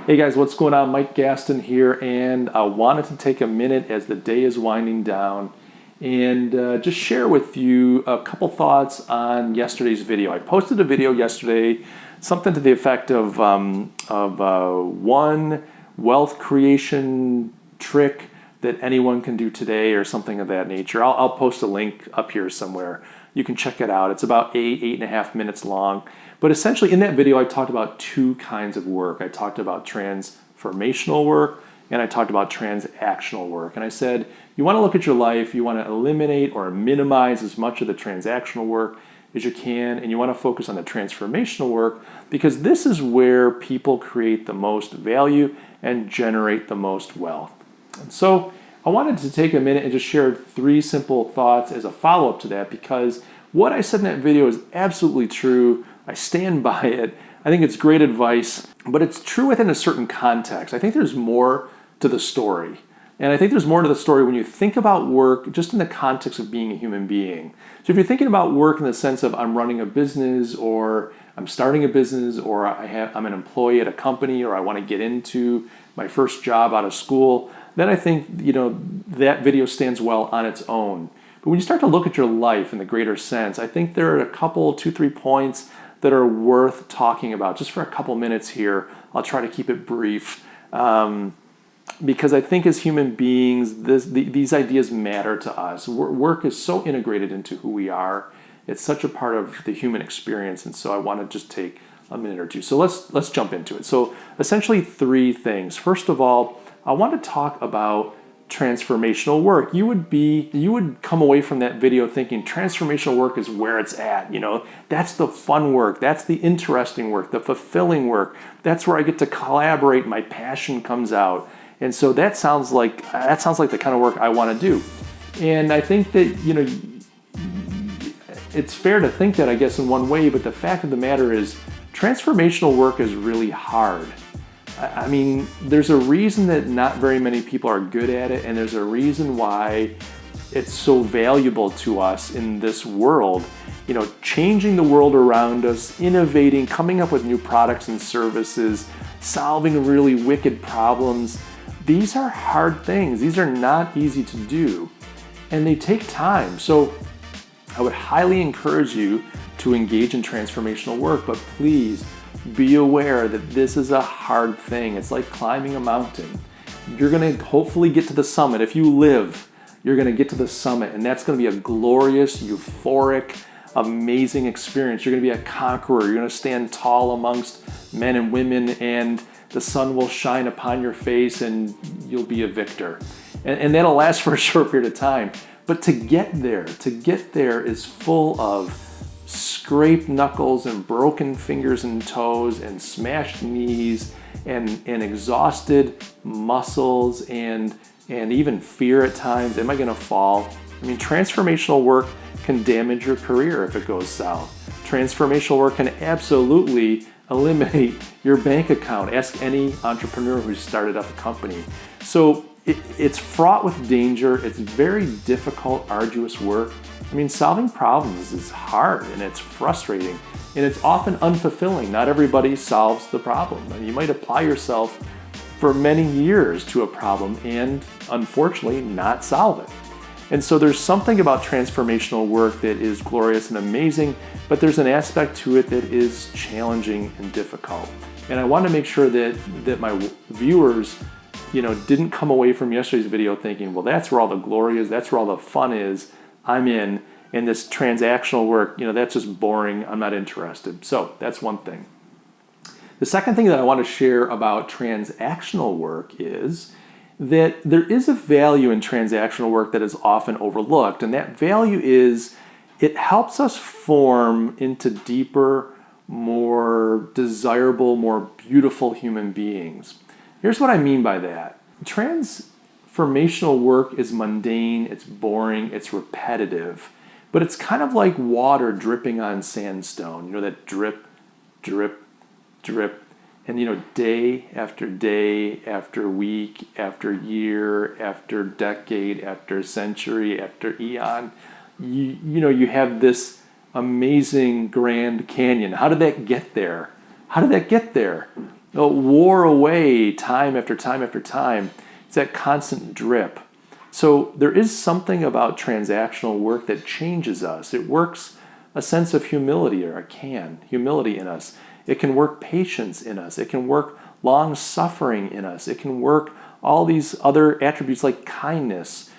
Hey guys, what's going on? Mike Gastin here, and I wanted to take a minute as the day is winding down and just share with you a couple thoughts on yesterday's video. I posted a video yesterday, something to the effect of one wealth creation trick that anyone can do today or something of that nature. I'll post a link up here somewhere. You can check it out. It's about 8.5 minutes long. But essentially in that video, I talked about two kinds of work. I talked about transformational work and I talked about transactional work. And I said, you want to look at your life, you want to eliminate or minimize as much of the transactional work as you can, and you want to focus on the transformational work because this is where people create the most value and generate the most wealth. And so I wanted to take a minute and just share 3 simple thoughts as a follow-up to that, because what I said in that video is absolutely true. I stand by it. I think it's great advice, but it's true within a certain context. I think there's more to the story. And I think there's more to the story when you think about work just in the context of being a human being. So if you're thinking about work in the sense of I'm running a business or I'm starting a business or I'm an employee at a company or I want to get into my first job out of school, then I think that video stands well on its own. But when you start to look at your life in the greater sense, I think there are a couple, 2-3 points that are worth talking about just for a couple minutes here. I'll try to keep it brief because I think as human beings, these ideas matter to us. Work is so integrated into who we are. It's such a part of the human experience, and so I want to just take a minute or two. So let's jump into it. So essentially 3 things. First of all, I want to talk about transformational work. You would come away from that video thinking transformational work is where it's at. That's the fun work. That's the interesting work, the fulfilling work. That's where I get to collaborate. My passion comes out. And so that sounds like the kind of work I want to do. And I think that, it's fair to think that, I guess, in one way, but the fact of the matter is transformational work is really hard. I mean, there's a reason that not very many people are good at it, and there's a reason why it's so valuable to us in this world. Changing the world around us, innovating, coming up with new products and services, solving really wicked problems. These are hard things. These are not easy to do, and they take time. So I would highly encourage you to engage in transformational work, but please be aware that this is a hard thing. It's like climbing a mountain. You're going to hopefully get to the summit. If you live, you're going to get to the summit, and that's going to be a glorious, euphoric, amazing experience. You're going to be a conqueror. You're going to stand tall amongst men and women, and the sun will shine upon your face, and you'll be a victor. And that'll last for a short period of time. But to get there is full of scraped knuckles and broken fingers and toes and smashed knees and exhausted muscles and even fear at times. Am I going to fall? I mean, transformational work can damage your career if it goes south. Transformational work can absolutely eliminate your bank account. Ask any entrepreneur who's started up a company. So it's fraught with danger. It's very difficult, arduous work. I mean, solving problems is hard and it's frustrating and it's often unfulfilling. Not everybody solves the problem. And you might apply yourself for many years to a problem and unfortunately not solve it. And so there's something about transformational work that is glorious and amazing, but there's an aspect to it that is challenging and difficult. And I want to make sure that my viewers didn't come away from yesterday's video thinking, well, that's where all the glory is, that's where all the fun is. I'm in, and this transactional work, that's just boring. I'm not interested. So that's one thing. The second thing that I want to share about transactional work is that there is a value in transactional work that is often overlooked, and that value is it helps us form into deeper, more desirable, more beautiful human beings. Here's what I mean by that. Transformational work is mundane, it's boring, it's repetitive, but it's kind of like water dripping on sandstone. That drip, drip, drip. And day after day, after week, after year, after decade, after century, after eon, you have this amazing Grand Canyon. How did that get there? wore away time after time after time. It's that constant drip. So there is something about transactional work that changes us. It works a sense of humility, or it can, humility in us. It can work patience in us. It can work long suffering in us. It can work all these other attributes like kindness.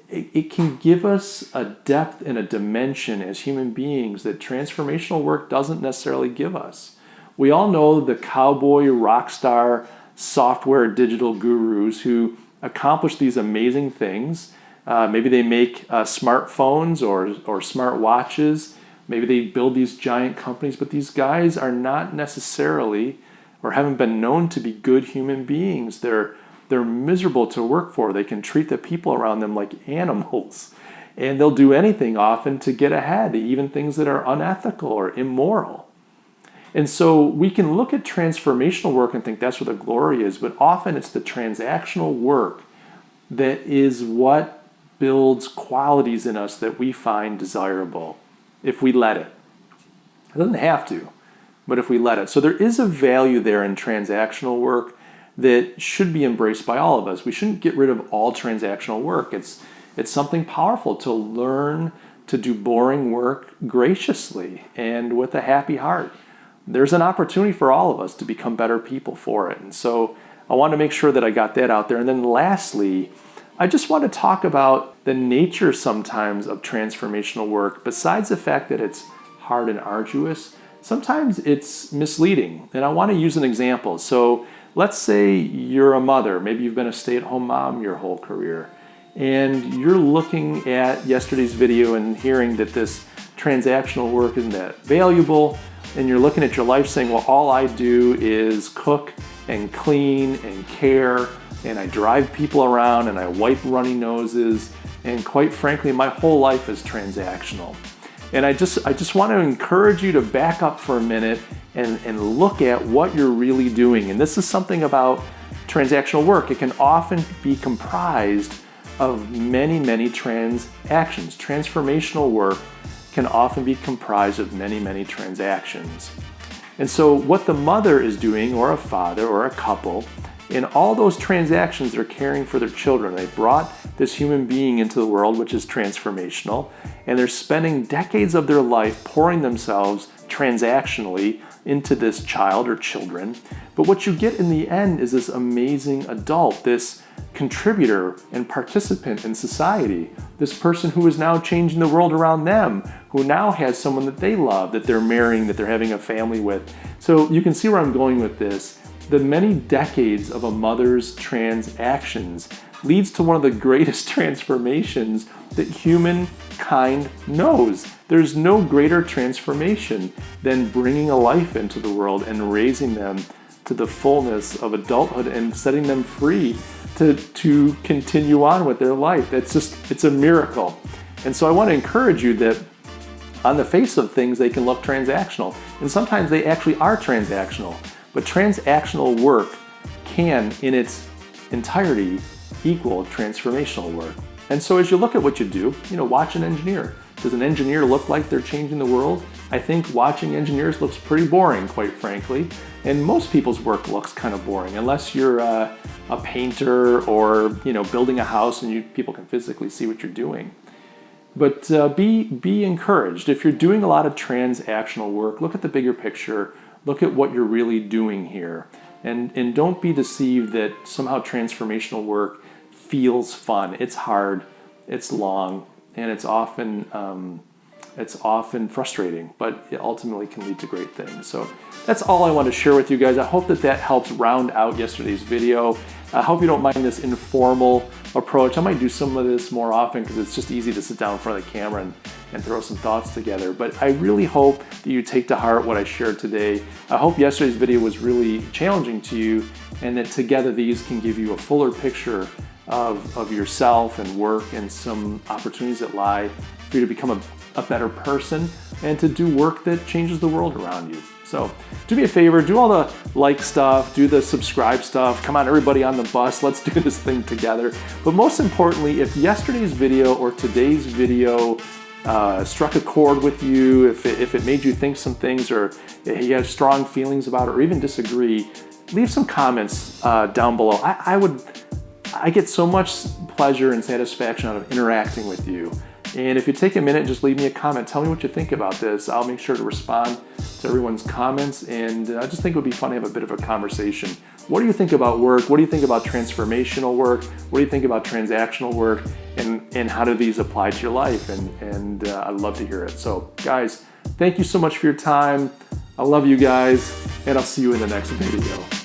It can give us a depth and a dimension as human beings that transformational work doesn't necessarily give us. We all know the cowboy, rock star, software, digital gurus who accomplish these amazing things. Maybe they make smartphones or smart watches. Maybe they build these giant companies, but these guys are not necessarily or haven't been known to be good human beings. They're miserable to work for. They can treat the people around them like animals. And they'll do anything often to get ahead, even things that are unethical or immoral. And so we can look at transformational work and think that's where the glory is, but often it's the transactional work that is what builds qualities in us that we find desirable if we let it. It doesn't have to, but if we let it. So there is a value there in transactional work that should be embraced by all of us. We shouldn't get rid of all transactional work. It's something powerful to learn to do boring work graciously and with a happy heart. There's an opportunity for all of us to become better people for it. And so I want to make sure that I got that out there. And then lastly, I just want to talk about the nature sometimes of transformational work. Besides the fact that it's hard and arduous, sometimes it's misleading. And I want to use an example. So let's say you're a mother. Maybe you've been a stay-at-home mom your whole career. And you're looking at yesterday's video and hearing that this transactional work isn't that valuable. And you're looking at your life saying, well, all I do is cook and clean and care, and I drive people around and I wipe runny noses, and quite frankly, my whole life is transactional. And I just want to encourage you to back up for a minute and look at what you're really doing. And this is something about transactional work. It can often be comprised of many, many transactions. Transformational work can often be comprised of many, many transactions. And so what the mother is doing, or a father, or a couple, in all those transactions, they're caring for their children. They brought this human being into the world, which is transformational, and they're spending decades of their life pouring themselves transactionally into this child or children. But what you get in the end is this amazing adult, this contributor and participant in society, this person who is now changing the world around them, who now has someone that they love, that they're marrying, that they're having a family with. So you can see where I'm going with this. The many decades of a mother's transactions leads to one of the greatest transformations that humankind knows. There's no greater transformation than bringing a life into the world and raising them to the fullness of adulthood and setting them free to continue on with their life. It's a miracle. And so I want to encourage you that on the face of things, they can look transactional. And sometimes they actually are transactional. But transactional work can, in its entirety, equal transformational work. And so as you look at what you do, watch an engineer. Does an engineer look like they're changing the world? I think watching engineers looks pretty boring, quite frankly. And most people's work looks kind of boring, unless you're a painter or building a house and people can physically see what you're doing. But be encouraged. If you're doing a lot of transactional work, look at the bigger picture. Look at what you're really doing here. And don't be deceived that somehow transformational work feels fun. It's hard, it's long, and it's often frustrating, but it ultimately can lead to great things. So that's all I want to share with you guys. I hope that helps round out yesterday's video. I hope you don't mind this informal approach. I might do some of this more often because it's just easy to sit down in front of the camera and throw some thoughts together. But I really hope that you take to heart what I shared today. I hope yesterday's video was really challenging to you, and that together these can give you a fuller picture of yourself and work and some opportunities that lie for you to become a better person and to do work that changes the world around you. So do me a favor, do all the like stuff, do the subscribe stuff. Come on, everybody on the bus, let's do this thing together. But most importantly, if yesterday's video or today's video struck a chord with you, if it made you think some things, or you have strong feelings about it, or even disagree, leave some comments down below. I get so much pleasure and satisfaction out of interacting with you. And if you take a minute and just leave me a comment, tell me what you think about this. I'll make sure to respond to everyone's comments, and I just think it would be fun to have a bit of a conversation. What do you think about work? What do you think about transformational work? What do you think about transactional work? And how do these apply to your life? And I'd love to hear it. So guys, thank you so much for your time. I love you guys, and I'll see you in the next video.